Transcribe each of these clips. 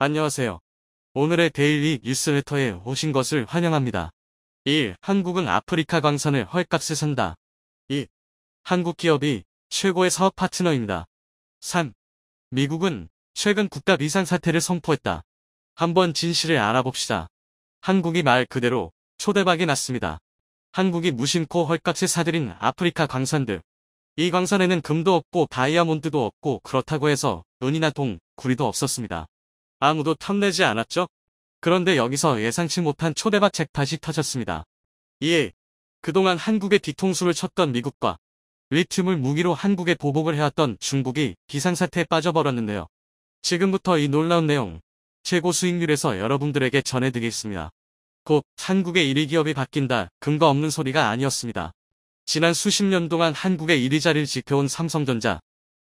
안녕하세요. 오늘의 데일리 뉴스레터에 오신 것을 환영합니다. 1. 한국은 아프리카 광산을 헐값에 산다. 2. 한국 기업이 최고의 사업 파트너입니다. 3. 미국은 최근 국가 비상사태를 선포했다. 한번 진실을 알아봅시다. 한국이 말 그대로 초대박이 났습니다. 한국이 무심코 헐값에 사들인 아프리카 광산들. 이 광산에는 금도 없고 다이아몬드도 없고 그렇다고 해서 은이나 동, 구리도 없었습니다. 아무도 탐내지 않았죠? 그런데 여기서 예상치 못한 초대박 잭팟이 터졌습니다. 이에 그동안 한국의 뒤통수를 쳤던 미국과 리튬을 무기로 한국에 보복을 해왔던 중국이 비상사태에 빠져버렸는데요. 지금부터 이 놀라운 내용 최고 수익률에서 여러분들에게 전해드리겠습니다. 곧 한국의 1위 기업이 바뀐다. 근거 없는 소리가 아니었습니다. 지난 수십 년 동안 한국의 1위 자리를 지켜온 삼성전자.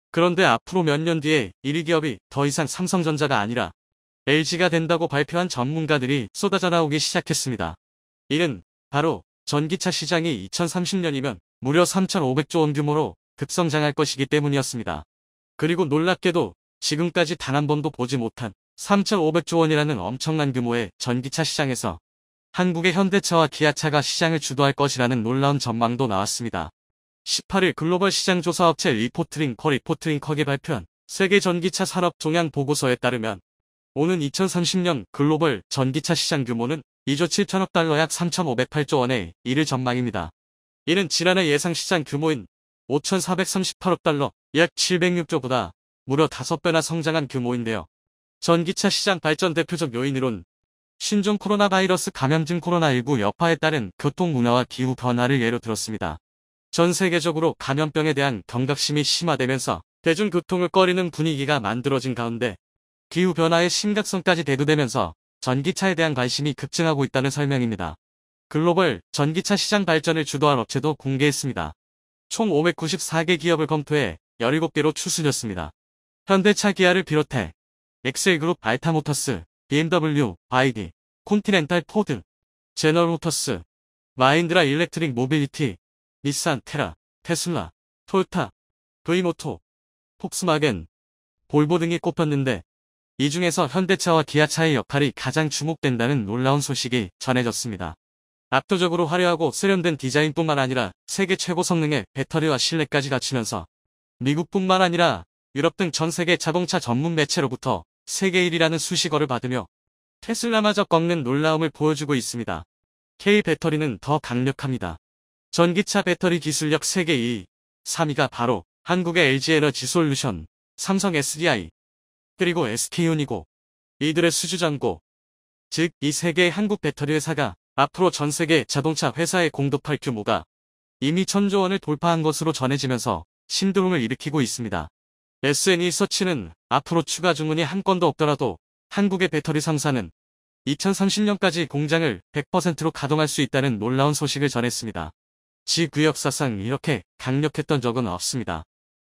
그런데 앞으로 몇 년 뒤에 1위 기업이 더 이상 삼성전자가 아니라 LG가 된다고 발표한 전문가들이 쏟아져 나오기 시작했습니다. 이는 바로 전기차 시장이 2030년이면 무려 3,500조 원 규모로 급성장할 것이기 때문이었습니다. 그리고 놀랍게도 지금까지 단 한 번도 보지 못한 3,500조 원이라는 엄청난 규모의 전기차 시장에서 한국의 현대차와 기아차가 시장을 주도할 것이라는 놀라운 전망도 나왔습니다. 18일 글로벌 시장조사업체 리포트링커가 발표한 세계 전기차 산업 동향 보고서에 따르면 오는 2030년 글로벌 전기차 시장 규모는 2조 7천억 달러 약 3,508조 원에 이를 전망입니다. 이는 지난해 예상 시장 규모인 5,438억 달러 약 706조보다 무려 5배나 성장한 규모인데요. 전기차 시장 발전 대표적 요인으론 신종 코로나 바이러스 감염증 코로나19 여파에 따른 교통 문화와 기후 변화를 예로 들었습니다. 전 세계적으로 감염병에 대한 경각심이 심화되면서 대중교통을 꺼리는 분위기가 만들어진 가운데 기후변화의 심각성까지 대두되면서 전기차에 대한 관심이 급증하고 있다는 설명입니다. 글로벌 전기차 시장 발전을 주도한 업체도 공개했습니다. 총 594개 기업을 검토해 17개로 추순했습니다. 현대차 기아를 비롯해 엑셀그룹 알타모터스, BMW, 바이디, 콘티넨탈 포드, 제너럴모터스, 마힌드라 일렉트릭 모빌리티, 닛산 테라, 테슬라, 토요타, V모토, 폭스바겐, 볼보 등이 꼽혔는데 이 중에서 현대차와 기아차의 역할이 가장 주목된다는 놀라운 소식이 전해졌습니다. 압도적으로 화려하고 세련된 디자인뿐만 아니라 세계 최고 성능의 배터리와 실내까지 갖추면서 미국뿐만 아니라 유럽 등 전 세계 자동차 전문 매체로부터 세계 1위라는 수식어를 받으며 테슬라마저 꺾는 놀라움을 보여주고 있습니다. K 배터리는 더 강력합니다. 전기차 배터리 기술력 세계 2위, 3위가 바로 한국의 LG에너지솔루션, 삼성 SDI, 그리고 SK온이고 이들의 수주잔고, 즉 이 세 개의 한국 배터리 회사가 앞으로 전 세계 자동차 회사에 공급할 규모가 이미 1,000조 원을 돌파한 것으로 전해지면서 신드롬을 일으키고 있습니다. SNE서치는 앞으로 추가 주문이 한 건도 없더라도 한국의 배터리 3사는 2030년까지 공장을 100%로 가동할 수 있다는 놀라운 소식을 전했습니다. 지구 역사상 이렇게 강력했던 적은 없습니다.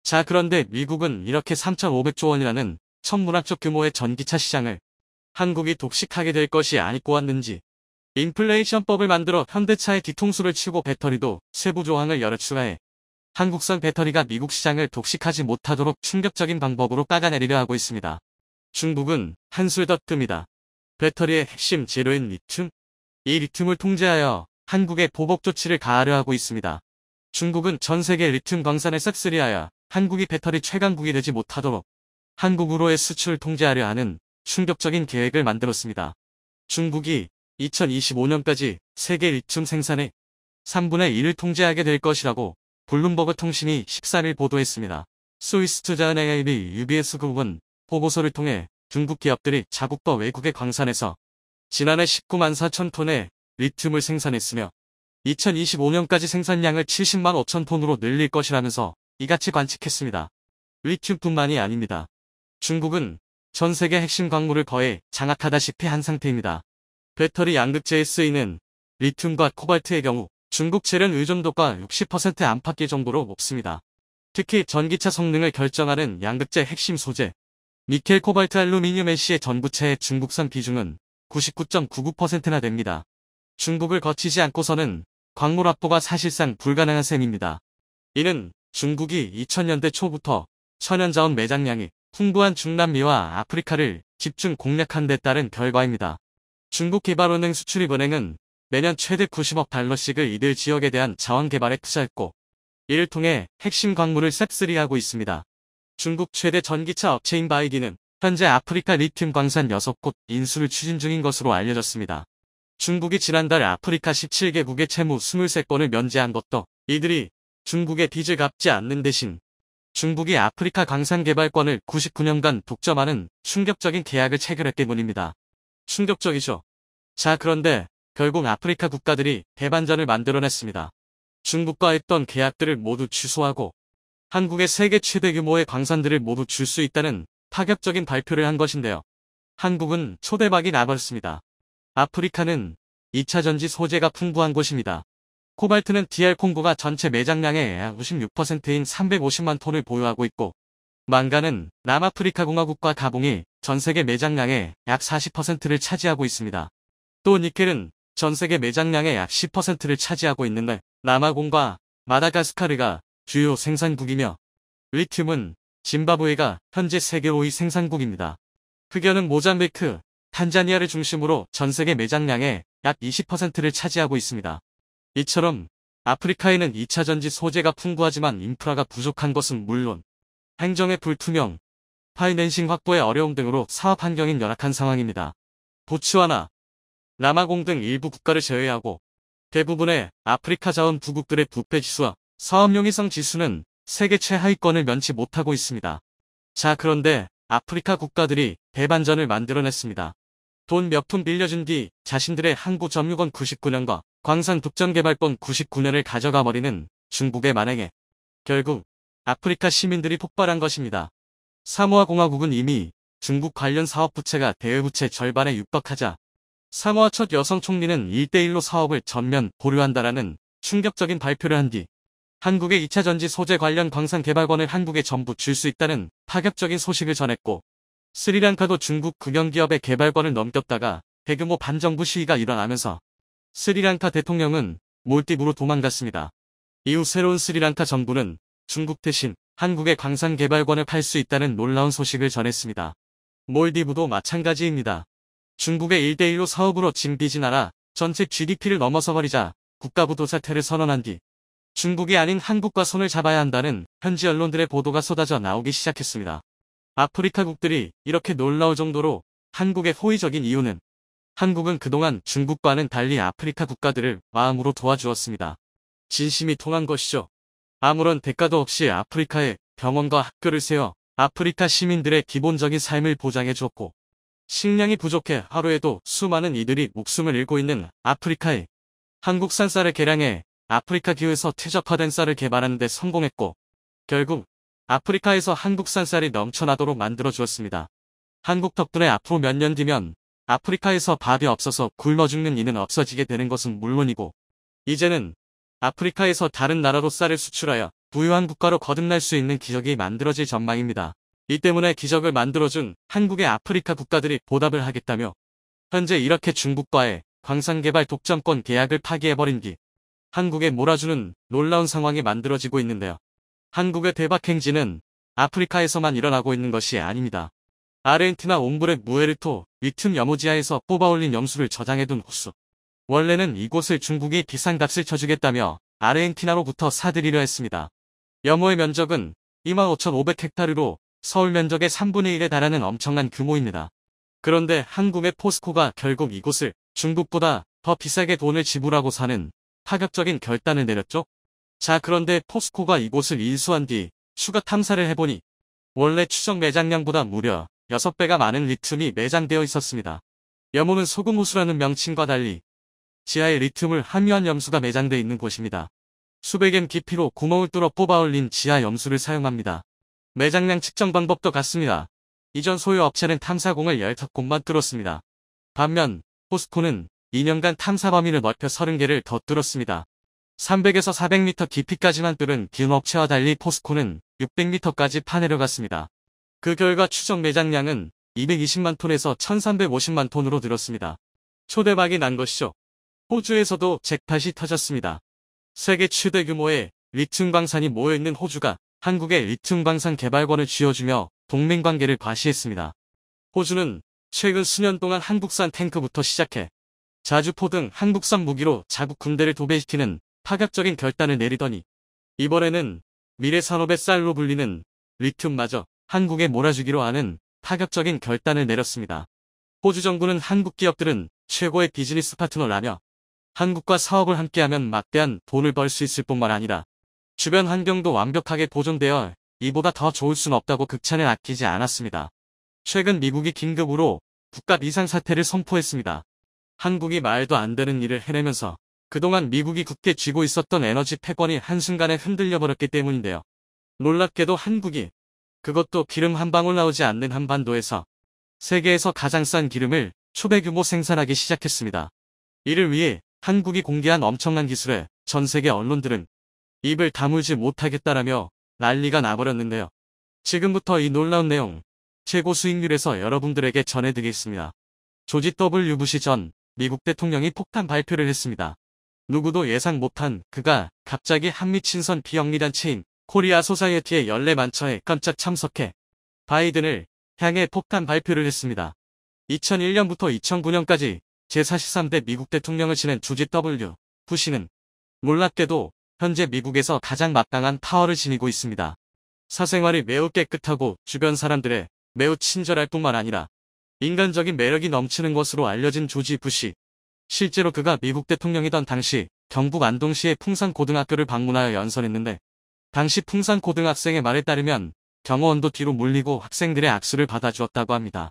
자, 그런데 미국은 이렇게 3,500조 원이라는 천문학적 규모의 전기차 시장을 한국이 독식하게 될 것이 아니고 왔는지 인플레이션법을 만들어 현대차의 뒤통수를 치고 배터리도 세부 조항을 여러 추가해 한국산 배터리가 미국 시장을 독식하지 못하도록 충격적인 방법으로 깎아내리려 하고 있습니다. 중국은 한술 더 뜹니다. 배터리의 핵심 재료인 리튬? 이 리튬을 통제하여 한국에 보복 조치를 가하려 하고 있습니다. 중국은 전 세계 리튬 광산을 싹쓸이하여 한국이 배터리 최강국이 되지 못하도록 한국으로의 수출을 통제하려 하는 충격적인 계획을 만들었습니다. 중국이 2025년까지 세계 리튬 생산의 3분의 1을 통제하게 될 것이라고 블룸버그 통신이 14일 보도했습니다. 스위스 투자은 AIB UBS 그룹은 보고서를 통해 중국 기업들이 자국과 외국의 광산에서 지난해 19만 4천 톤의 리튬을 생산했으며 2025년까지 생산량을 70만 5천 톤으로 늘릴 것이라면서 이같이 관측했습니다. 리튬뿐만이 아닙니다. 중국은 전 세계 핵심 광물을 거의 장악하다시피 한 상태입니다. 배터리 양극재에 쓰이는 리튬과 코발트의 경우 중국 재련 의존도가 60% 안팎일 정도로 높습니다. 특히 전기차 성능을 결정하는 양극재 핵심 소재 니켈, 코발트, 알루미늄, 애시의 전구체의 중국산 비중은 99.99%나 됩니다. 중국을 거치지 않고서는 광물 확보가 사실상 불가능한 셈입니다. 이는 중국이 2000년대 초부터 천연자원 매장량이 풍부한 중남미와 아프리카를 집중 공략한 데 따른 결과입니다. 중국 개발은행 수출입은행은 매년 최대 90억 달러씩을 이들 지역에 대한 자원 개발에 투자했고 이를 통해 핵심 광물을 싹쓸이하고 있습니다. 중국 최대 전기차 업체인 바이기는 현재 아프리카 리튬 광산 6곳 인수를 추진 중인 것으로 알려졌습니다. 중국이 지난달 아프리카 17개국의 채무 23건을 면제한 것도 이들이 중국의 빚을 갚지 않는 대신 중국이 아프리카 광산 개발권을 99년간 독점하는 충격적인 계약을 체결했기 때문입니다. 충격적이죠. 자, 그런데 결국 아프리카 국가들이 대반전을 만들어냈습니다. 중국과 했던 계약들을 모두 취소하고 한국의 세계 최대 규모의 광산들을 모두 줄 수 있다는 파격적인 발표를 한 것인데요. 한국은 초대박이 나버렸습니다. 아프리카는 2차 전지 소재가 풍부한 곳입니다. 코발트는 DR 콩고가 전체 매장량의 약 56%인 350만 톤을 보유하고 있고 망간은 남아프리카 공화국과 가봉이 전세계 매장량의 약 40%를 차지하고 있습니다. 또 니켈은 전세계 매장량의 약 10%를 차지하고 있는데 남아공과 마다가스카르가 주요 생산국이며 리튬은 짐바브웨가 현재 세계 5위 생산국입니다. 흑연은 모잠비크, 탄자니아를 중심으로 전세계 매장량의 약 20%를 차지하고 있습니다. 이처럼 아프리카에는 2차 전지 소재가 풍부하지만 인프라가 부족한 것은 물론 행정의 불투명, 파이낸싱 확보의 어려움 등으로 사업 환경이 열악한 상황입니다. 보츠와나, 남아공 등 일부 국가를 제외하고 대부분의 아프리카 자원 부국들의 부패 지수와 사업 용이성 지수는 세계 최하위권을 면치 못하고 있습니다. 자, 그런데 아프리카 국가들이 대반전을 만들어냈습니다. 돈 몇 푼 빌려준 뒤 자신들의 항구 점유권 99년과 광산 독점 개발권 99년을 가져가 버리는 중국의 만행에 결국 아프리카 시민들이 폭발한 것입니다. 사모아 공화국은 이미 중국 관련 사업 부채가 대외부채 절반에 육박하자 사모아 첫 여성 총리는 1대1로 사업을 전면 보류한다라는 충격적인 발표를 한 뒤 한국의 2차 전지 소재 관련 광산 개발권을 한국에 전부 줄 수 있다는 파격적인 소식을 전했고 스리랑카도 중국 국영기업의 개발권을 넘겼다가 대규모 반정부 시위가 일어나면서 스리랑카 대통령은 몰디브로 도망갔습니다. 이후 새로운 스리랑카 정부는 중국 대신 한국의 광산 개발권을 팔 수 있다는 놀라운 소식을 전했습니다. 몰디브도 마찬가지입니다. 중국의 1대1로 사업으로 진 빚이 나라 전체 GDP를 넘어서 버리자 국가부도 사퇴를 선언한 뒤 중국이 아닌 한국과 손을 잡아야 한다는 현지 언론들의 보도가 쏟아져 나오기 시작했습니다. 아프리카국들이 이렇게 놀라울 정도로 한국에 호의적인 이유는 한국은 그동안 중국과는 달리 아프리카 국가들을 마음으로 도와주었습니다. 진심이 통한 것이죠. 아무런 대가도 없이 아프리카에 병원과 학교를 세워 아프리카 시민들의 기본적인 삶을 보장해 주었고 식량이 부족해 하루에도 수많은 이들이 목숨을 잃고 있는 아프리카에 한국산 쌀을 개량해 아프리카 기후에서 최적화된 쌀을 개발하는 데 성공했고 결국 아프리카에서 한국산 쌀이 넘쳐나도록 만들어 주었습니다. 한국 덕분에 앞으로 몇 년 뒤면 아프리카에서 밥이 없어서 굶어 죽는 이는 없어지게 되는 것은 물론이고 이제는 아프리카에서 다른 나라로 쌀을 수출하여 부유한 국가로 거듭날 수 있는 기적이 만들어질 전망입니다. 이 때문에 기적을 만들어준 한국의 아프리카 국가들이 보답을 하겠다며 현재 이렇게 중국과의 광산개발 독점권 계약을 파기해버린 뒤 한국에 몰아주는 놀라운 상황이 만들어지고 있는데요. 한국의 대박 행진은 아프리카에서만 일어나고 있는 것이 아닙니다. 아르헨티나 옹브레 무에르토 리튬 여무지하에서 뽑아올린 염수를 저장해둔 호수. 원래는 이곳을 중국이 비싼 값을 쳐주겠다며 아르헨티나로부터 사들이려 했습니다. 염호의 면적은 25,500헥타르로 서울 면적의 3분의 1에 달하는 엄청난 규모입니다. 그런데 한국의 포스코가 결국 이곳을 중국보다 더 비싸게 돈을 지불하고 사는 파격적인 결단을 내렸죠. 자, 그런데 포스코가 이곳을 인수한 뒤 추가 탐사를 해보니 원래 추정 매장량보다 무려 6배가 많은 리튬이 매장되어 있었습니다. 염호는 소금호수라는 명칭과 달리 지하에 리튬을 함유한 염수가 매장되어 있는 곳입니다. 수백 m 깊이로 구멍을 뚫어 뽑아올린 지하 염수를 사용합니다. 매장량 측정 방법도 같습니다. 이전 소유 업체는 탐사공을 15곳만 뚫었습니다. 반면 포스코는 2년간 탐사 범위를 넓혀 30개를 더 뚫었습니다. 300에서 400m 깊이까지만 뚫은 긴 업체와 달리 포스코는 600m까지 파내려갔습니다. 그 결과 추정 매장량은 220만 톤에서 1350만 톤으로 늘었습니다. 초대박이 난 것이죠. 호주에서도 잭팟이 터졌습니다. 세계 최대 규모의 리튬 광산이 모여있는 호주가 한국의 리튬 광산 개발권을 쥐어주며 동맹관계를 과시했습니다. 호주는 최근 수년 동안 한국산 탱크부터 시작해 자주포 등 한국산 무기로 자국 군대를 도배시키는 파격적인 결단을 내리더니 이번에는 미래 산업의 쌀로 불리는 리튬마저 한국에 몰아주기로 하는 파격적인 결단을 내렸습니다. 호주 정부는 한국 기업들은 최고의 비즈니스 파트너라며 한국과 사업을 함께하면 막대한 돈을 벌 수 있을 뿐만 아니라 주변 환경도 완벽하게 보존되어 이보다 더 좋을 순 없다고 극찬을 아끼지 않았습니다. 최근 미국이 긴급으로 국가 비상사태를 선포했습니다. 한국이 말도 안 되는 일을 해내면서 그동안 미국이 굳게 쥐고 있었던 에너지 패권이 한순간에 흔들려버렸기 때문인데요. 놀랍게도 한국이 그것도 기름 한 방울 나오지 않는 한반도에서 세계에서 가장 싼 기름을 초대규모 생산하기 시작했습니다. 이를 위해 한국이 공개한 엄청난 기술에 전 세계 언론들은 입을 다물지 못하겠다라며 난리가 나버렸는데요. 지금부터 이 놀라운 내용 최고 수익률에서 여러분들에게 전해드리겠습니다. 조지 W. 부시 전 미국 대통령이 폭탄 발표를 했습니다. 누구도 예상 못한 그가 갑자기 한미 친선 비영리단체인 코리아 소사이어티의 연례만처에 깜짝 참석해 바이든을 향해 폭탄 발표를 했습니다. 2001년부터 2009년까지 제43대 미국 대통령을 지낸 조지 W. 부시는 놀랍게도 현재 미국에서 가장 막강한 파워를 지니고 있습니다. 사생활이 매우 깨끗하고 주변 사람들의 매우 친절할 뿐만 아니라 인간적인 매력이 넘치는 것으로 알려진 조지 부시. 실제로 그가 미국 대통령이던 당시 경북 안동시의 풍산고등학교를 방문하여 연설했는데 당시 풍산고등학생의 말에 따르면 경호원도 뒤로 물리고 학생들의 악수를 받아주었다고 합니다.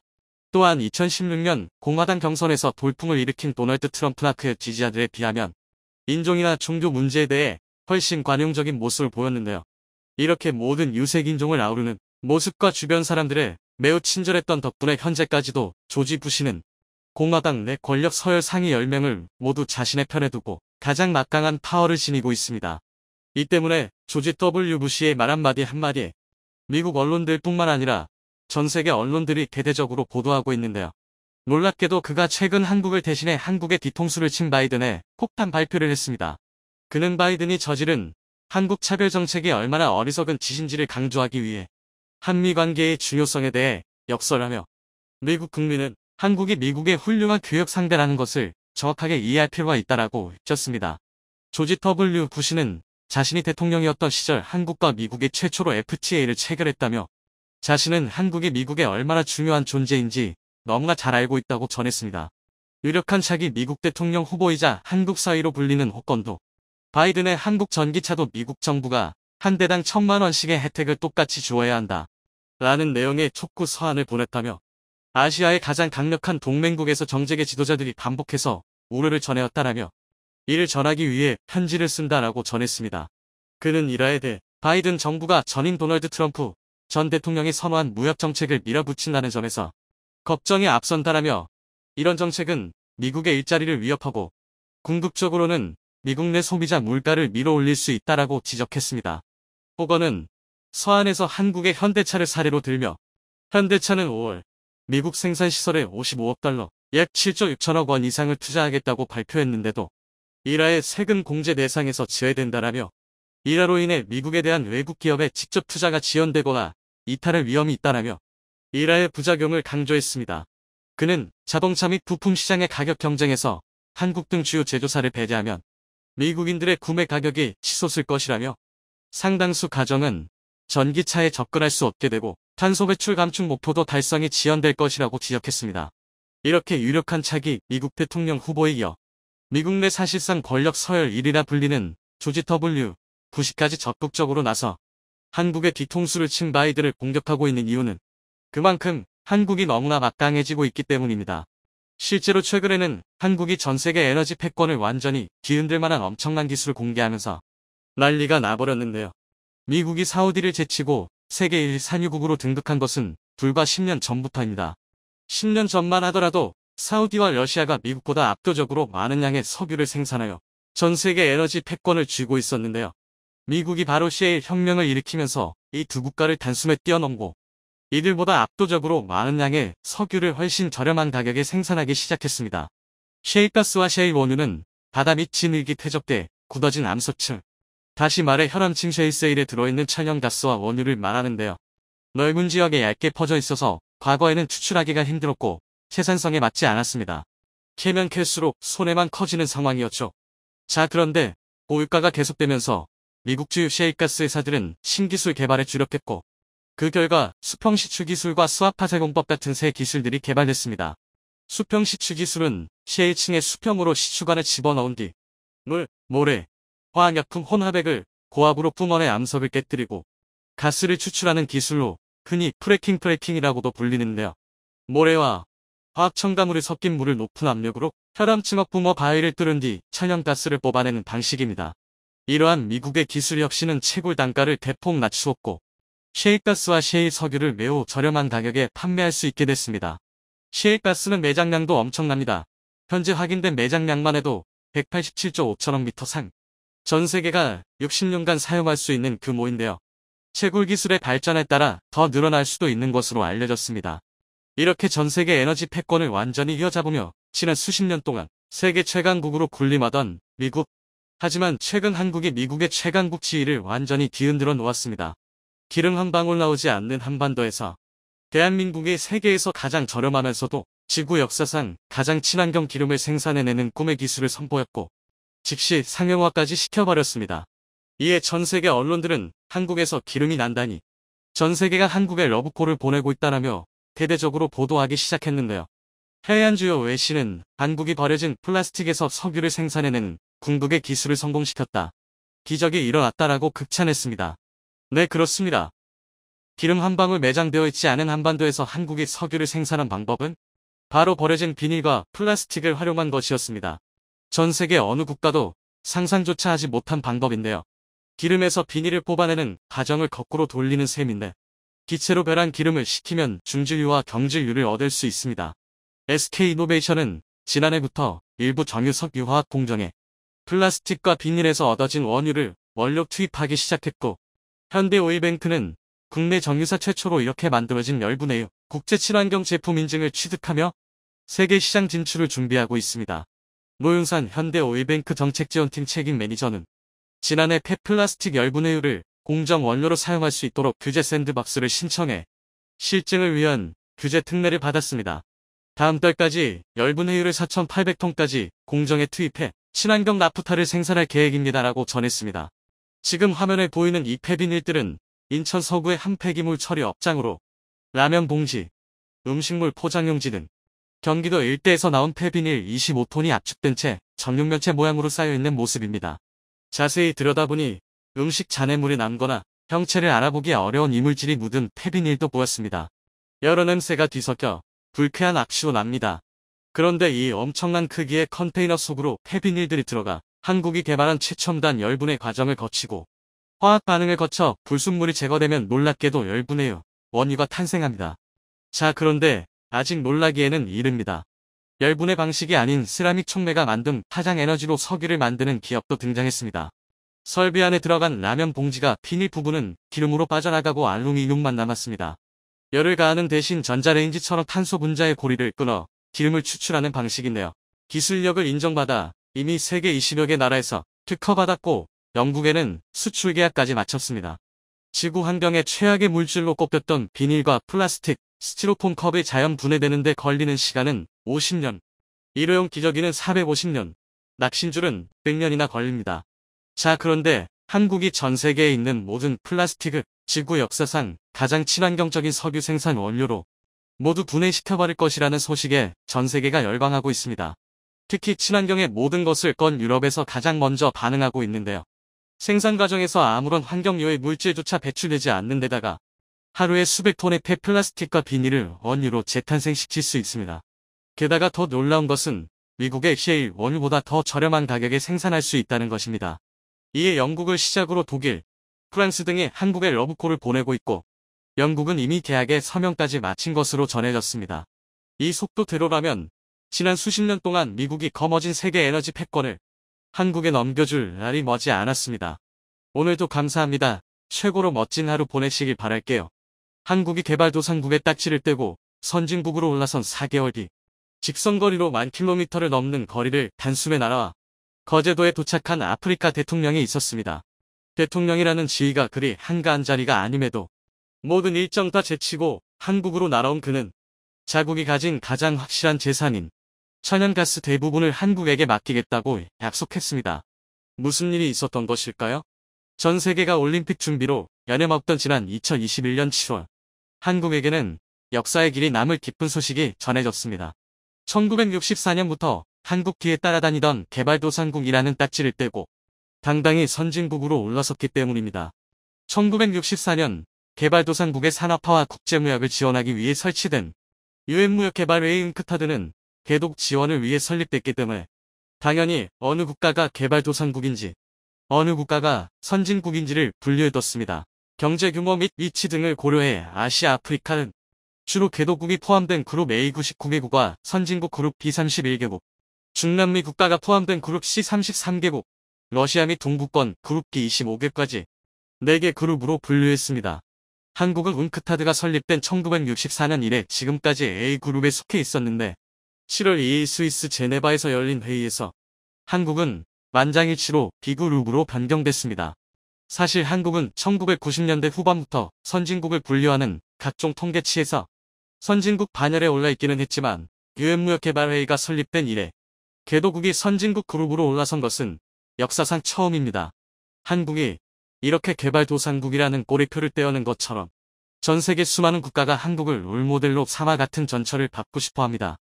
또한 2016년 공화당 경선에서 돌풍을 일으킨 도널드 트럼프나 그의 지지자들에 비하면 인종이나 종교 문제에 대해 훨씬 관용적인 모습을 보였는데요. 이렇게 모든 유색인종을 아우르는 모습과 주변 사람들의 매우 친절했던 덕분에 현재까지도 조지 부시는 공화당 내 권력 서열 상위 10명을 모두 자신의 편에 두고 가장 막강한 파워를 지니고 있습니다. 이 때문에 조지 W. 부시의 말 한마디에 미국 언론들 뿐만 아니라 전 세계 언론들이 대대적으로 보도하고 있는데요. 놀랍게도 그가 최근 한국을 대신해 한국의 뒤통수를 친 바이든에 폭탄 발표를 했습니다. 그는 바이든이 저지른 한국 차별 정책이 얼마나 어리석은 짓인지를 강조하기 위해 한미 관계의 중요성에 대해 역설하며 미국 국민은 한국이 미국의 훌륭한 교역 상대라는 것을 정확하게 이해할 필요가 있다라고 외쳤습니다. 조지 W. 부시는 자신이 대통령이었던 시절 한국과 미국이 최초로 FTA를 체결했다며 자신은 한국이 미국에 얼마나 중요한 존재인지 너무나 잘 알고 있다고 전했습니다. 유력한 차기 미국 대통령 후보이자 한국 사위로 불리는 호건도 바이든의 한국 전기차도 미국 정부가 한 대당 1,000만 원씩의 혜택을 똑같이 주어야 한다. 라는 내용의 촉구 서한을 보냈다며 아시아의 가장 강력한 동맹국에서 정재계 지도자들이 반복해서 우려를 전해왔다라며 이를 전하기 위해 편지를 쓴다라고 전했습니다. 그는 이라에 대해 바이든 정부가 전임 도널드 트럼프 전 대통령이 선호한 무역 정책을 밀어붙인다는 점에서 걱정이 앞선다라며 이런 정책은 미국의 일자리를 위협하고 궁극적으로는 미국 내 소비자 물가를 밀어올릴 수 있다라고 지적했습니다. 호건은 서한에서 한국의 현대차를 사례로 들며 현대차는 5월 미국 생산시설에 55억 달러, 약 7조 6천억 원 이상을 투자하겠다고 발표했는데도 이라의 세금 공제 대상에서 제외된다라며 이라로 인해 미국에 대한 외국 기업의 직접 투자가 지연되거나 이탈할 위험이 있다라며 이라의 부작용을 강조했습니다. 그는 자동차 및 부품 시장의 가격 경쟁에서 한국 등 주요 제조사를 배제하면 미국인들의 구매 가격이 치솟을 것이라며 상당수 가정은 전기차에 접근할 수 없게 되고 탄소 배출 감축 목표도 달성이 지연될 것이라고 지적했습니다. 이렇게 유력한 차기 미국 대통령 후보에 이어 미국 내 사실상 권력 서열 1위라 불리는 조지 W. 부시까지 적극적으로 나서 한국의 뒤통수를 친 바이든을 공격하고 있는 이유는 그만큼 한국이 너무나 막강해지고 있기 때문입니다. 실제로 최근에는 한국이 전 세계 에너지 패권을 완전히 뒤흔들 만한 엄청난 기술을 공개하면서 난리가 나버렸는데요. 미국이 사우디를 제치고 세계 1위 산유국으로 등극한 것은 불과 10년 전부터입니다. 10년 전만 하더라도 사우디와 러시아가 미국보다 압도적으로 많은 양의 석유를 생산하여 전 세계 에너지 패권을 쥐고 있었는데요. 미국이 바로 셰일 혁명을 일으키면서 이 두 국가를 단숨에 뛰어넘고 이들보다 압도적으로 많은 양의 석유를 훨씬 저렴한 가격에 생산하기 시작했습니다. 셰일가스와 셰일 원유는 바다 및 진흙이 퇴적돼 굳어진 암석층, 다시 말해 혈암층 셰일세일에 들어있는 천연가스와 원유를 말하는데요. 넓은 지역에 얇게 퍼져 있어서 과거에는 추출하기가 힘들었고 생산성에 맞지 않았습니다. 캐면 캘수록 손해만 커지는 상황이었죠. 자, 그런데 고유가가 계속되면서 미국 주요 셰일가스 회사들은 신기술 개발에 주력했고, 그 결과 수평 시추 기술과 수압화 제공법 같은 새 기술들이 개발됐습니다. 수평 시추 기술은 셰일층의 수평으로 시추관을 집어넣은 뒤 물, 모래, 화학약품 혼합액을 고압으로 뿜어내 암석을 깨뜨리고 가스를 추출하는 기술로 흔히 프래킹이라고도 불리는데요. 모래와 화학 첨가물이 섞인 물을 높은 압력으로 혈암층억 뿜어 바위를 뚫은 뒤 천연가스를 뽑아내는 방식입니다. 이러한 미국의 기술 혁신은 채굴 단가를 대폭 낮추었고, 셰일가스와 셰일 석유를 매우 저렴한 가격에 판매할 수 있게 됐습니다. 셰일가스는 매장량도 엄청납니다. 현재 확인된 매장량만 해도 187조 5천억 미터 상. 전 세계가 60년간 사용할 수 있는 규모인데요. 채굴 기술의 발전에 따라 더 늘어날 수도 있는 것으로 알려졌습니다. 이렇게 전 세계 에너지 패권을 완전히 휘어잡으며 지난 수십 년 동안 세계 최강국으로 군림하던 미국. 하지만 최근 한국이 미국의 최강국 지위를 완전히 뒤흔들어 놓았습니다. 기름 한 방울 나오지 않는 한반도에서 대한민국이 세계에서 가장 저렴하면서도 지구 역사상 가장 친환경 기름을 생산해내는 꿈의 기술을 선보였고, 즉시 상용화까지 시켜버렸습니다. 이에 전 세계 언론들은 한국에서 기름이 난다니 전 세계가 한국에 러브콜을 보내고 있다라며 대대적으로 보도하기 시작했는데요. 해외한 주요 외신은 한국이 버려진 플라스틱에서 석유를 생산해내는 궁극의 기술을 성공시켰다. 기적이 일어났다라고 극찬했습니다. 네, 그렇습니다. 기름 한 방울 매장되어 있지 않은 한반도에서 한국이 석유를 생산한 방법은 바로 버려진 비닐과 플라스틱을 활용한 것이었습니다. 전 세계 어느 국가도 상상조차 하지 못한 방법인데요. 기름에서 비닐을 뽑아내는 과정을 거꾸로 돌리는 셈인데, 기체로 변한 기름을 식히면 중질유와 경질유를 얻을 수 있습니다. SK이노베이션은 지난해부터 일부 정유석 유화학 공정에 플라스틱과 비닐에서 얻어진 원유를 원료 투입하기 시작했고, 현대오일뱅크는 국내 정유사 최초로 이렇게 만들어진 열분해유 국제 친환경 제품 인증을 취득하며 세계 시장 진출을 준비하고 있습니다. 노윤산 현대오일뱅크 정책지원팀 책임 매니저는 지난해 폐플라스틱 열분해유를 공정 원료로 사용할 수 있도록 규제 샌드박스를 신청해 실증을 위한 규제 특례를 받았습니다. 다음 달까지 열분해유를 4,800톤까지 공정에 투입해 친환경 나프타를 생산할 계획입니다라고 전했습니다. 지금 화면에 보이는 이 폐비닐들은 인천 서구의 한 폐기물 처리 업장으로 라면 봉지, 음식물 포장용지 등 경기도 일대에서 나온 폐비닐 25톤이 압축된 채 정육면체 모양으로 쌓여있는 모습입니다. 자세히 들여다보니 음식 잔해물이 남거나 형체를 알아보기 어려운 이물질이 묻은 폐비닐도 보였습니다. 여러 냄새가 뒤섞여 불쾌한 악취도 납니다. 그런데 이 엄청난 크기의 컨테이너 속으로 폐비닐들이 들어가 한국이 개발한 최첨단 열분해 과정을 거치고 화학 반응을 거쳐 불순물이 제거되면 놀랍게도 열분해유 원유가 탄생합니다. 자, 그런데 아직 놀라기에는 이릅니다. 열분해 방식이 아닌 세라믹 촉매가 만든 파장 에너지로 석유를 만드는 기업도 등장했습니다. 설비 안에 들어간 라면 봉지가 비닐 부분은 기름으로 빠져나가고 알루미늄만 남았습니다. 열을 가하는 대신 전자레인지처럼 탄소 분자의 고리를 끊어 기름을 추출하는 방식인데요. 기술력을 인정받아 이미 세계 20여 개 나라에서 특허받았고, 영국에는 수출 계약까지 마쳤습니다. 지구 환경에 최악의 물질로 꼽혔던 비닐과 플라스틱, 스티로폼 컵이 자연 분해되는 데 걸리는 시간은 50년, 일회용 기저귀는 450년, 낚싯줄은 100년이나 걸립니다. 자, 그런데 한국이 전 세계에 있는 모든 플라스틱을 지구 역사상 가장 친환경적인 석유 생산 원료로 모두 분해시켜버릴 것이라는 소식에 전 세계가 열광하고 있습니다. 특히 친환경의 모든 것을 건 유럽에서 가장 먼저 반응하고 있는데요. 생산 과정에서 아무런 환경유해 물질조차 배출되지 않는 데다가 하루에 수백 톤의 폐플라스틱과 비닐을 원유로 재탄생시킬 수 있습니다. 게다가 더 놀라운 것은 미국의 셰일 원유보다 더 저렴한 가격에 생산할 수 있다는 것입니다. 이에 영국을 시작으로 독일, 프랑스 등이 한국에 러브콜을 보내고 있고, 영국은 이미 계약에 서명까지 마친 것으로 전해졌습니다. 이 속도대로라면 지난 수십 년 동안 미국이 거머쥔 세계 에너지 패권을 한국에 넘겨줄 날이 머지 않았습니다. 오늘도 감사합니다. 최고로 멋진 하루 보내시길 바랄게요. 한국이 개발도상국의 딱지를 떼고 선진국으로 올라선 4개월 뒤 직선거리로 10,000km를 넘는 거리를 단숨에 날아와 거제도에 도착한 아프리카 대통령이 있었습니다. 대통령이라는 지위가 그리 한가한 자리가 아님에도 모든 일정 다 제치고 한국으로 날아온 그는 자국이 가진 가장 확실한 재산인 천연가스 대부분을 한국에게 맡기겠다고 약속했습니다. 무슨 일이 있었던 것일까요? 전 세계가 올림픽 준비로 여념없던 지난 2021년 7월, 한국에게는 역사의 길이 남을 기쁜 소식이 전해졌습니다. 1964년부터 한국 뒤에 따라다니던 개발도상국이라는 딱지를 떼고 당당히 선진국으로 올라섰기 때문입니다. 1964년 개발도상국의 산업화와 국제무역을 지원하기 위해 설치된 유엔무역개발회의 잉크타드는 개독 지원을 위해 설립됐기 때문에 당연히 어느 국가가 개발도상국인지 어느 국가가 선진국인지를 분류해뒀습니다. 경제 규모 및 위치 등을 고려해 아시아 아프리카는 주로 개도국이 포함된 그룹 A 99개국과 선진국 그룹 B 31개국, 중남미 국가가 포함된 그룹 C 33개국, 러시아 및 동부권 그룹 D 25개까지 4개 그룹으로 분류했습니다. 한국은 잉크타드가 설립된 1964년 이래 지금까지 A그룹에 속해 있었는데 7월 2일 스위스 제네바에서 열린 회의에서 한국은 만장일치로 B그룹으로 변경됐습니다. 사실 한국은 1990년대 후반부터 선진국을 분류하는 각종 통계치에서 선진국 반열에 올라있기는 했지만 유엔무역개발회의가 설립된 이래 개도국이 선진국 그룹으로 올라선 것은 역사상 처음입니다. 한국이 이렇게 개발도상국이라는 꼬리표를 떼어낸 것처럼 전 세계 수많은 국가가 한국을 롤모델로 삼아 같은 전철을 밟고 싶어합니다.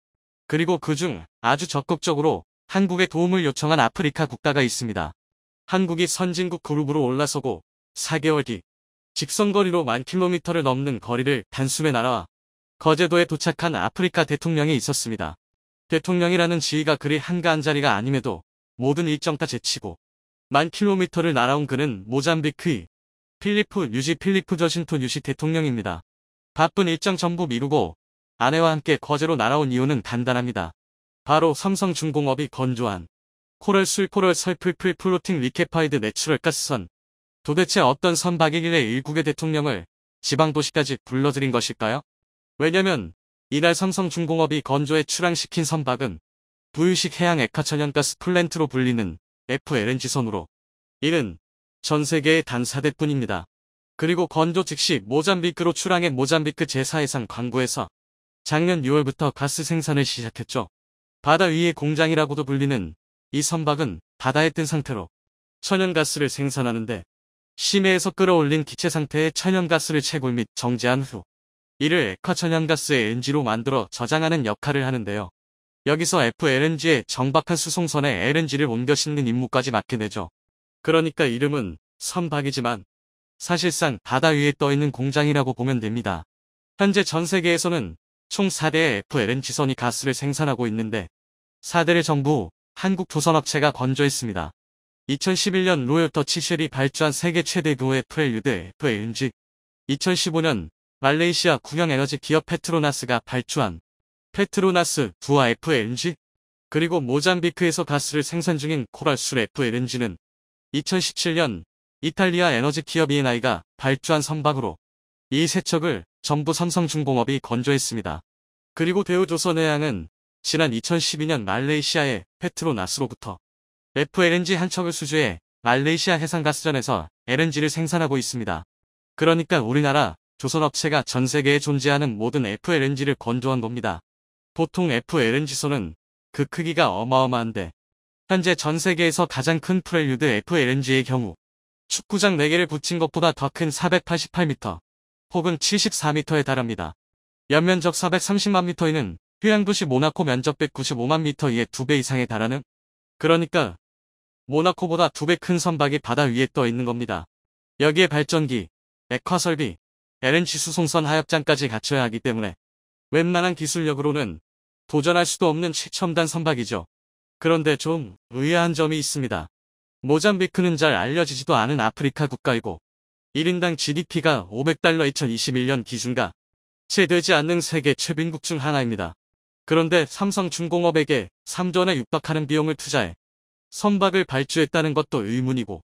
그리고 그중 아주 적극적으로 한국에 도움을 요청한 아프리카 국가가 있습니다. 한국이 선진국 그룹으로 올라서고 4개월 뒤 직선거리로 10,000km를 넘는 거리를 단숨에 날아와 거제도에 도착한 아프리카 대통령이 있었습니다. 대통령이라는 지위가 그리 한가한 자리가 아님에도 모든 일정 다 제치고 10,000km를 날아온 그는 모잠비크의 필리프 저신토 뉴시 대통령입니다. 바쁜 일정 전부 미루고 아내와 함께 거제로 날아온 이유는 간단합니다. 바로 삼성중공업이 건조한 코럴 설풀풀 플로팅 리케파이드 내추럴 가스선. 도대체 어떤 선박이길래 일국의 대통령을 지방도시까지 불러들인 것일까요? 왜냐면 이날 삼성중공업이 건조에 출항시킨 선박은 부유식 해양 액화천연가스 플랜트로 불리는 FLNG선으로 이는 전 세계의 단 4대뿐입니다. 그리고 건조 즉시 모잠비크로 출항해 모잠비크 제4해상 광구에서 작년 6월부터 가스 생산을 시작했죠. 바다 위의 공장이라고도 불리는 이 선박은 바다에 뜬 상태로 천연가스를 생산하는데 심해에서 끌어올린 기체 상태의 천연가스를 채굴 및 정제한 후 이를 액화천연가스의 NG로 만들어 저장하는 역할을 하는데요. 여기서 FLNG에 정박한 수송선에 LNG를 옮겨 싣는 임무까지 맡게 되죠. 그러니까 이름은 선박이지만 사실상 바다 위에 떠있는 공장이라고 보면 됩니다. 현재 전 세계에서는 총 4대의 FLNG선이 가스를 생산하고 있는데 4대를 전부 한국 조선업체가 건조했습니다. 2011년 로열 더치 쉘이 발주한 세계 최대 규모의 프렐류드 FLNG, 2015년 말레이시아 국영 에너지 기업 페트로나스가 발주한 페트로나스 부하 FLNG, 그리고 모잠비크에서 가스를 생산 중인 코랄술 FLNG는 2017년 이탈리아 에너지 기업 ENI가 발주한 선박으로 이 세 척을 전부 삼성중공업이 건조했습니다. 그리고 대우조선해양은 지난 2012년 말레이시아의 페트로나스로부터 FLNG 한 척을 수주해 말레이시아 해상가스전에서 LNG를 생산하고 있습니다. 그러니까 우리나라 조선업체가 전 세계에 존재하는 모든 FLNG를 건조한 겁니다. 보통 FLNG선은 그 크기가 어마어마한데 현재 전 세계에서 가장 큰 프렐류드 FLNG의 경우 축구장 4개를 붙인 것보다 더 큰 488m 혹은 74m에 달합니다. 연면적 430만 미터이는 휴양도시 모나코 면적 195만 미터의 2배 이상에 달하는, 그러니까 모나코보다 2배 큰 선박이 바다 위에 떠 있는 겁니다. 여기에 발전기, 액화설비, LNG 수송선 하역장까지 갖춰야 하기 때문에 웬만한 기술력으로는 도전할 수도 없는 최첨단 선박이죠. 그런데 좀 의아한 점이 있습니다. 모잠비크는 잘 알려지지도 않은 아프리카 국가이고 1인당 GDP가 $500 2021년 기준과 채 되지 않는 세계 최빈국 중 하나입니다. 그런데 삼성중공업에게 3조 원에 육박하는 비용을 투자해 선박을 발주했다는 것도 의문이고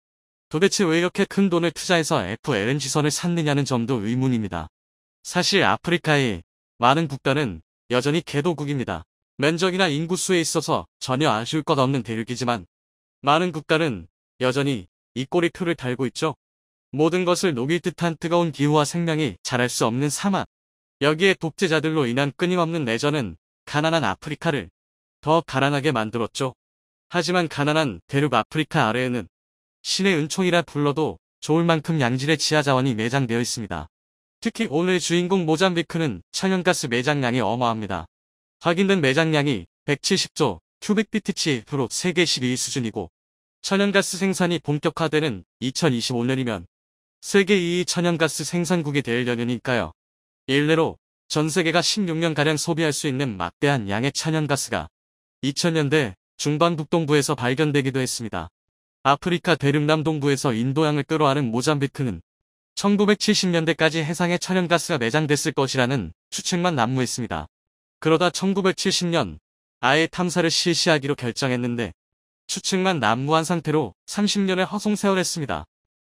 도대체 왜 이렇게 큰 돈을 투자해서 FLNG선을 샀느냐는 점도 의문입니다. 사실 아프리카의 많은 국가는 여전히 개도국입니다. 면적이나 인구수에 있어서 전혀 아쉬울 것 없는 대륙이지만 많은 국가는 여전히 이 꼬리표를 달고 있죠. 모든 것을 녹일 듯한 뜨거운 기후와 생명이 자랄 수 없는 사막, 여기에 독재자들로 인한 끊임없는 내전은 가난한 아프리카를 더 가난하게 만들었죠. 하지만 가난한 대륙 아프리카 아래에는 신의 은총이라 불러도 좋을 만큼 양질의 지하 자원이 매장되어 있습니다. 특히 오늘의 주인공 모잠비크는 천연가스 매장량이 어마합니다. 확인된 매장량이 170조 큐빅피트치로 세계 12위 수준이고, 천연가스 생산이 본격화되는 2025년이면 세계 2위 천연가스 생산국이 될 연연이니까요. 일례로 전 세계가 16년가량 소비할 수 있는 막대한 양의 천연가스가 2000년대 중반 북동부에서 발견되기도 했습니다. 아프리카 대륙 남동부에서 인도양을 끌어안은 모잠비크는 1970년대까지 해상에 천연가스가 매장됐을 것이라는 추측만 난무했습니다. 그러다 1970년 아예 탐사를 실시하기로 결정했는데 추측만 난무한 상태로 30년의 허송세월했습니다.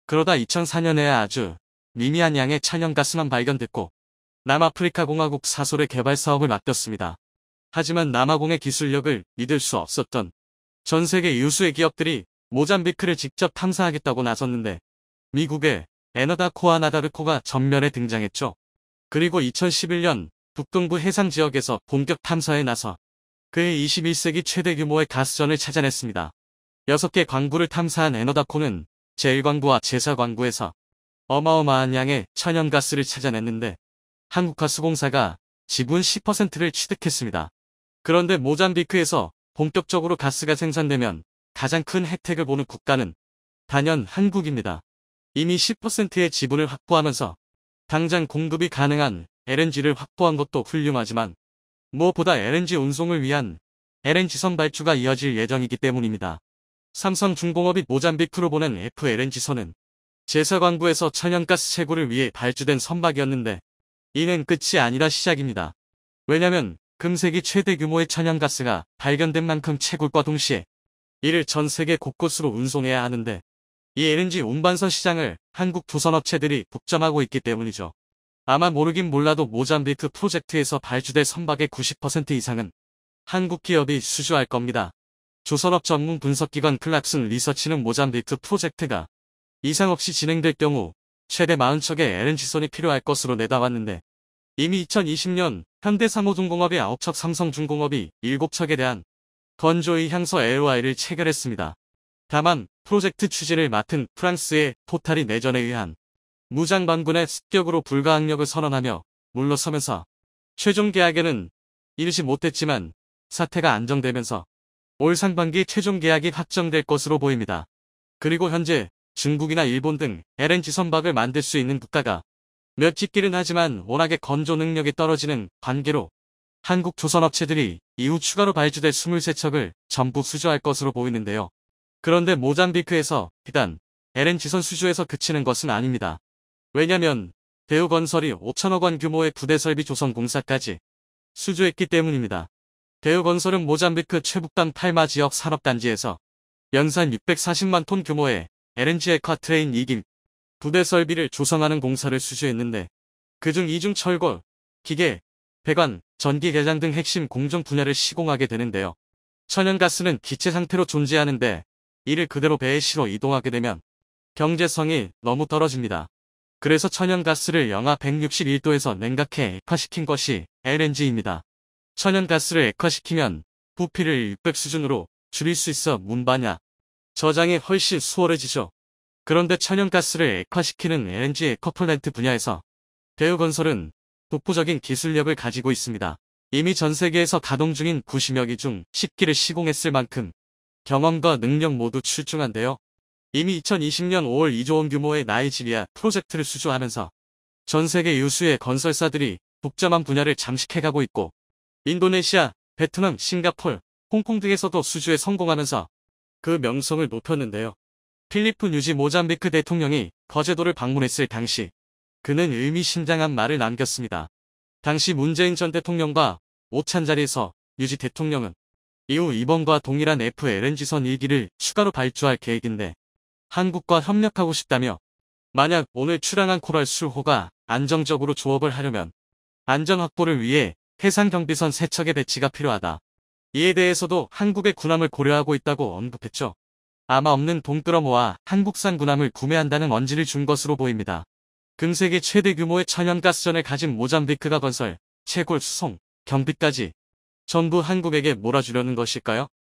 그러다 2004년에 아주 미미한 양의 천연가스만 발견됐고 남아프리카 공화국 사솔의 개발 사업을 맡겼습니다. 하지만 남아공의 기술력을 믿을 수 없었던 전 세계 유수의 기업들이 모잠비크를 직접 탐사하겠다고 나섰는데 미국의 에너다코와 나다르코가 전면에 등장했죠. 그리고 2011년 북동부 해상 지역에서 본격 탐사에 나서 그의 21세기 최대 규모의 가스전을 찾아냈습니다. 6개 광구를 탐사한 에너다코는 제1광구와 제4광구에서 어마어마한 양의 천연가스를 찾아냈는데 한국가스공사가 지분 10%를 취득했습니다. 그런데 모잠비크에서 본격적으로 가스가 생산되면 가장 큰 혜택을 보는 국가는 단연 한국입니다. 이미 10%의 지분을 확보하면서 당장 공급이 가능한 LNG를 확보한 것도 훌륭하지만 무엇보다 LNG 운송을 위한 LNG선 발주가 이어질 예정이기 때문입니다. 삼성중공업이 모잠비크로 보낸 FLNG선은 제4광구에서 천연가스 채굴을 위해 발주된 선박이었는데 이는 끝이 아니라 시작입니다. 왜냐면 금세기 최대 규모의 천연가스가 발견된 만큼 채굴과 동시에 이를 전 세계 곳곳으로 운송해야 하는데 이 LNG 운반선 시장을 한국 조선업체들이 독점하고 있기 때문이죠. 아마 모르긴 몰라도 모잠비크 프로젝트에서 발주될 선박의 90% 이상은 한국 기업이 수주할 겁니다. 조선업 전문 분석기관 클락슨 리서치는 모잠비크 프로젝트가 이상 없이 진행될 경우 최대 40척의 LNG선이 필요할 것으로 내다봤는데 이미 2020년 현대상호중공업이 9척, 삼성중공업이 7척에 대한 건조의 향서 LOI를 체결했습니다. 다만 프로젝트 추진을 맡은 프랑스의 토탈이 내전에 의한 무장반군의 습격으로 불가항력을 선언하며 물러서면서 최종 계약에는 이르지 못했지만 사태가 안정되면서 올 상반기 최종 계약이 확정될 것으로 보입니다. 그리고 현재 중국이나 일본 등 LNG 선박을 만들 수 있는 국가가 몇 있기는 하지만 워낙에 건조 능력이 떨어지는 관계로 한국 조선업체들이 이후 추가로 발주될 23척을 전부 수주할 것으로 보이는데요. 그런데 모잠비크에서 비단 LNG선 수주에서 그치는 것은 아닙니다. 왜냐면 대우건설이 5천억 원 규모의 부대 설비 조성공사까지 수주했기 때문입니다. 대우건설은 모잠비크 최북단 팔마 지역 산업단지에서 연산 640만 톤 규모의 LNG 에콰트레인 2기 부대 설비를 조성하는 공사를 수주했는데 그중 이중 철골, 기계, 배관, 전기 개장 등 핵심 공정 분야를 시공하게 되는데요. 천연가스는 기체 상태로 존재하는데 이를 그대로 배에 실어 이동하게 되면 경제성이 너무 떨어집니다. 그래서 천연가스를 영하 161도에서 냉각해 액화시킨 것이 LNG입니다. 천연가스를 액화시키면 부피를 600 수준으로 줄일 수 있어 문반야 저장이 훨씬 수월해지죠. 그런데 천연가스를 액화시키는 LNG 에커플랜트 분야에서 대우건설은 독보적인 기술력을 가지고 있습니다. 이미 전 세계에서 가동 중인 90여 기 중 10기를 시공했을 만큼 경험과 능력 모두 출중한데요. 이미 2020년 5월 2조 원 규모의 나이지리아 프로젝트를 수주하면서 전 세계 유수의 건설사들이 독점한 분야를 잠식해가고 있고 인도네시아, 베트남, 싱가폴, 홍콩 등에서도 수주에 성공하면서 그 명성을 높였는데요. 필리프 뉴지 모잠비크 대통령이 거제도를 방문했을 당시 그는 의미심장한 말을 남겼습니다. 당시 문재인 전 대통령과 오찬 자리에서 뉴지 대통령은 이후 이번과 동일한 FLNG선 1기를 추가로 발주할 계획인데 한국과 협력하고 싶다며 만약 오늘 출항한 코랄 술호가 안정적으로 조업을 하려면 안전 확보를 위해 해상경비선 3척의 배치가 필요하다. 이에 대해서도 한국의 군함을 고려하고 있다고 언급했죠. 아마 없는 돈 끌어모아 한국산 군함을 구매한다는 언지를 준 것으로 보입니다. 금세계 최대 규모의 천연가스전을 가진 모잠비크가 건설, 채굴, 수송, 경비까지 전부 한국에게 몰아주려는 것일까요?